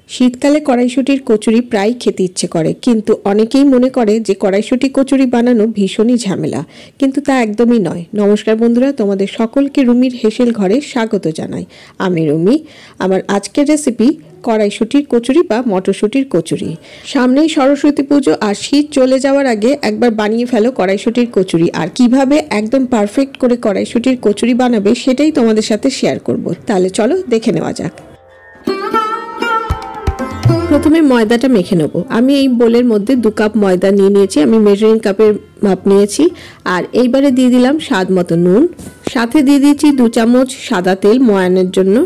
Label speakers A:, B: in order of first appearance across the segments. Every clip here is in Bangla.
A: শীতকালে কড়াইশুঁটির কচুরি প্রায় খেতে ইচ্ছে করে, কিন্তু অনেকেই মনে করে যে কড়াইশুঁটি কচুরি বানানো ভীষণই ঝামেলা, কিন্তু তা একদমই নয়। নমস্কার বন্ধুরা, তোমাদের সকলকে রুমির হেসেল ঘরে স্বাগত জানাই। আমি রুমি। আমার আজকের রেসিপি কড়াইশুঁটির কচুরি বা মটরশুঁটির কচুরি। সামনেই সরস্বতী পুজো আর শীত চলে যাওয়ার আগে একবার বানিয়ে ফেলো কড়াইশুঁটির কচুরি। আর কিভাবে একদম পারফেক্ট করে কড়াইশুঁটির কচুরি বানাবে সেটাই তোমাদের সাথে শেয়ার করব। তাহলে চলো দেখে নেওয়া যাক। প্রথমে ময়দাটা মেখে নেব। আমি এই বোলের মধ্যে 2 কাপ ময়দা নিয়ে নিয়েছি। আমি মেজারিং কাপের মাপ নিয়েছি। আর এইবারে দিয়ে দিলাম স্বাদ মতো নুন, সাথে দিয়ে দিয়েছি 2 চামচ সাদা তেল ময়ানের জন্য।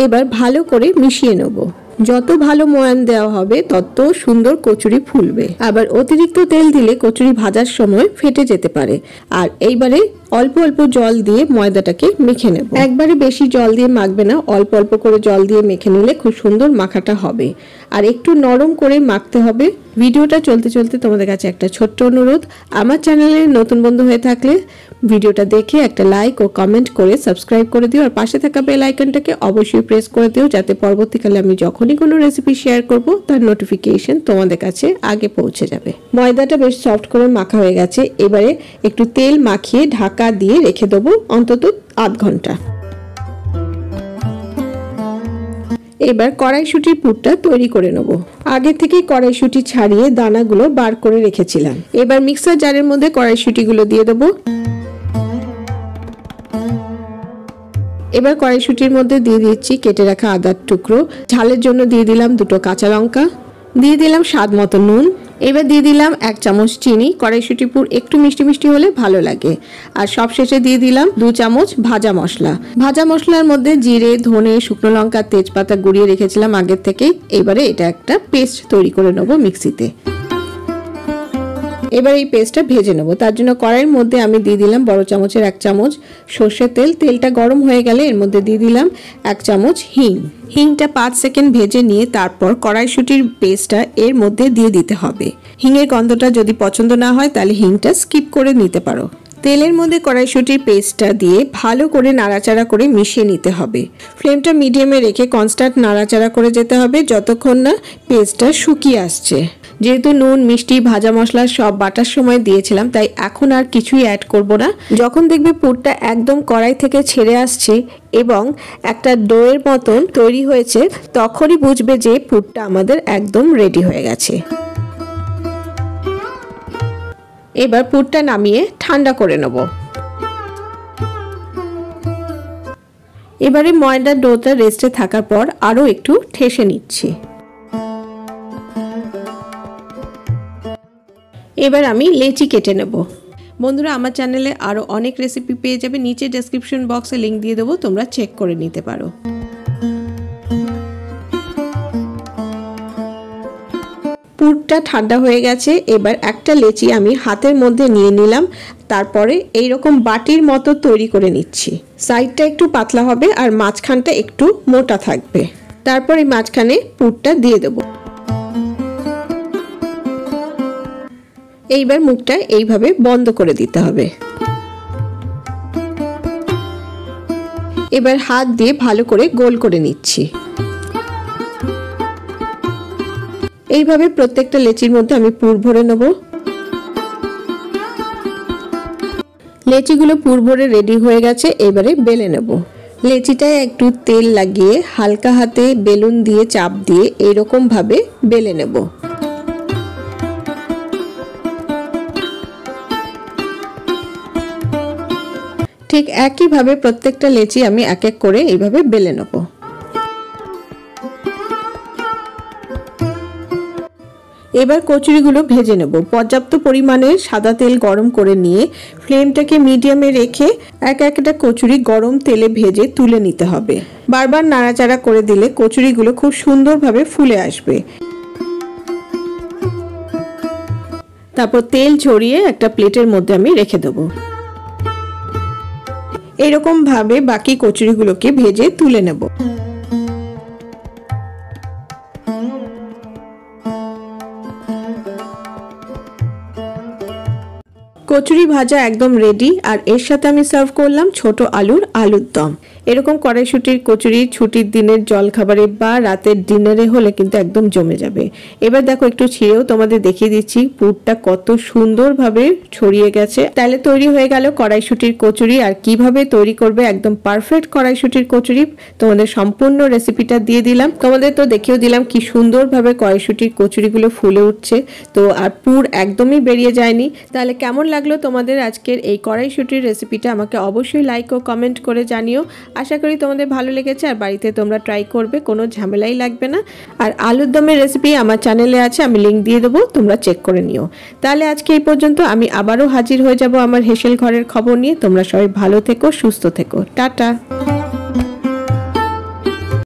A: এবার ভালো করে মিশিয়ে নেব। যত ভালো ময়ান দেওয়া হবে তত সুন্দর কচুরি ফুলবে। আবার অতিরিক্ত তেল দিলে কচুরি ভাজার সময় ফেটে যেতে পারে। আর এইবারে অল্প অল্প জল দিয়ে ময়দাটাকে মেখে নেব। একবারে বেশি জল দিয়ে মাখবে না, অল্প অল্প করে জল দিয়ে মেখে নিলে খুব সুন্দর মাখাটা হবে। আর একটু নরম করে মাখতে হবে। ভিডিওটা চলতে চলতে তোমাদের কাছে একটা ছোট্ট অনুরোধ, আমার চ্যানেলে নতুন বন্ধু হয়ে থাকলে ভিডিওটা দেখে একটা লাইক ও কমেন্ট করে সাবস্ক্রাইব করে দিও। আর পাশে থাকা বেল আইকনটাকে অবশ্যই প্রেস করে দিও, যাতে পরবর্তীকালে আমি যখনই কোনো রেসিপি শেয়ার করব তার নোটিফিকেশন তোমাদের কাছে আগে পৌঁছে যাবে। ময়দাটা বেশ সফট করে মাখা হয়ে গেছে। এবারে একটু তেল মাখিয়ে ঢাকা দিয়ে রেখে দেবো অন্তত আধ ঘন্টা। এবার কড়াইশুঁটির পুরটা তৈরি করে নেব। আগে থেকেই কড়াইশুঁটি ছাড়িয়ে দানাগুলো বার করে রেখেছিলাম। এবার মিক্সার জারের মধ্যে কড়াইশুঁটিগুলো দিয়ে দেবো। এবার কড়াইশুঁটির মধ্যে দিয়ে দিচ্ছি কেটে রাখা আদার টুকরো, ঝালের জন্য দিয়ে দিলাম 2 কাঁচা লঙ্কা, দিয়ে দিলাম স্বাদ মতো নুন। এবার দিয়ে দিলাম 1 চামচ চিনি। কড়াইশুঁটি পুর একটু মিষ্টি মিষ্টি হলে ভালো লাগে। আর সবশেষে দিয়ে দিলাম 2 চামচ ভাজা মশলা। ভাজা মশলার মধ্যে জিরে, ধনে, শুকনো লঙ্কা, তেজপাতা গুঁড়িয়ে রেখেছিলাম আগের থেকেই। এবারে এটা একটা পেস্ট তৈরি করে নেব মিক্সিতে। এবার এই পেস্টটা ভেজে নেব। তার জন্য কড়াইয়ের মধ্যে আমি দিয়ে দিলাম বড় চামচের 1 চামচ সর্ষের তেল। তেলটা গরম হয়ে গেলে এর মধ্যে দিয়ে দিলাম 1 চামচ হিং। হিংটা 5 সেকেন্ড ভেজে নিয়ে তারপর কড়াইশুঁটির পেস্টটা এর মধ্যে দিয়ে দিতে হবে। হিঙের গন্ধটা যদি পছন্দ না হয় তাহলে হিংটা স্কিপ করে নিতে পারো। তেলের মধ্যে কড়াইশুঁটির পেস্টটা দিয়ে ভালো করে নাড়াচাড়া করে মিশিয়ে নিতে হবে। ফ্লেমটা মিডিয়ামে রেখে কনস্ট্যান্ট নাড়াচাড়া করে যেতে হবে যতক্ষণ না পেস্টটা শুকিয়ে আসছে। যেহেতু নুন, মিষ্টি, ভাজা মশলা সব বাটার সময় দিয়েছিলাম, তাই এখন আর কিছুই অ্যাড করব না। যখন দেখবে পুরটা একদম কড়াই থেকে ছেড়ে আসছে এবং একটা ডোয়ের মতন তৈরি হয়েছে, তখনই বুঝবে যে পুরটা আমাদের একদম রেডি হয়ে গেছে। এবার পুরটা নামিয়ে ঠান্ডা করে নেব। এবারে ময়দার ডোটা রেস্টে থাকার পর আরো একটু ঠেসে নিচ্ছি। এবার আমি লেচি কেটে নেব। বন্ধুরা, আমার চ্যানেলে আরো অনেক রেসিপি পেয়ে যাবে, নিচে ডেসক্রিপশন বক্সে লিংক দিয়ে দেবো, তোমরা চেক করে নিতে পারো। পুরটা ঠান্ডা হয়ে গেছে। এবার একটা লেচি আমি হাতের মধ্যে নিয়ে নিলাম। তারপরে এইরকম বাটির মতো তৈরি করে নিচ্ছি। সাইডটা একটু পাতলা হবে আর মাঝখানটা একটু মোটা থাকবে। তারপর এই মাঝখানে পুরটা দিয়ে দেবো। এইবার মুখটা এইভাবে বন্ধ করে দিতে হবে। এবার হাত দিয়ে ভালো করে গোল করে নিচ্ছি। এইভাবে প্রত্যেকটা লেচির মধ্যে আমি পুর ভরে নেব। লেচিগুলো পুর ভরে রেডি হয়ে গেছে। এবারে বেলে নেব। লেচিটায় একটু তেল লাগিয়ে হালকা হাতে বেলুন দিয়ে চাপ দিয়ে এইরকম ভাবে বেলে নেব। ঠিক একইভাবে প্রত্যেকটা লেচি আমি এক এক করে এইভাবে বেলে নেব। এবার কচুরিগুলো ভেজে নেব। পর্যাপ্ত পরিমাণে সাদা তেল গরম করে নিয়ে ফ্লেমটাকে মিডিয়ামে রেখে এক একটা কচুরি গরম তেলে ভেজে তুলে নিতে হবে। বারবার নাড়াচাড়া করে দিলে কচুরিগুলো খুব সুন্দরভাবে ফুলে আসবে। তারপর তেল ঝরিয়ে একটা প্লেটের মধ্যে আমি রেখে দেবো। এরকম ভাবে বাকি কচুরিগুলোকে ভেজে তুলে নেব। কচুরি ভাজা একদম রেডি। আর এর সাথে আমি সার্ভ করলাম ছোট আলুর দম। এরকম কড়াইশুটির কচুরি ছুটির দিনের জলখাবারে বা রাতের ডিনারে হলে কিন্তু একদম জমে যাবে। এবার দেখো একটু ছিঁড়েও তোমাদের দেখিয়ে দিচ্ছি পুরটা কত সুন্দরভাবে ছড়িয়ে গেছে। তাহলে তৈরি হয়ে গেল কড়াইশুটির কচুরি। আর কিভাবে তৈরি করবে একদম পারফেক্ট কড়াইশুটির কচুরি তোমাদের সম্পূর্ণ রেসিপিটা দিয়ে দিলাম। তোমাদের তো দেখিয়েও দিলাম কি সুন্দরভাবে কড়াইশুটির কচুরিগুলো ফুলে উঠছে। তো আর পুর একদমই বেরিয়ে যায়নি। তাহলে কেমন লাগলো তোমাদের আজকের এই কড়াইশুটির রেসিপিটা আমাকে অবশ্যই লাইক ও কমেন্ট করে জানিও। আশা করি তোমাদের ভালো লেগেছে আর বাড়িতে তোমরা ট্রাই করবে, কোনো ঝামেলাই লাগবে না। আর আলুর দমের রেসিপি আমার চ্যানেলে আছে, আমি লিংক দিয়ে দেবো, তোমরা চেক করে নিও। তাহলে আজকে এই পর্যন্ত। আমি আবারও হাজির হয়ে যাব আমার হেসেল ঘরের খবর নিয়ে। তোমরা সবাই ভালো থেকো, সুস্থ থেকো। টাটা।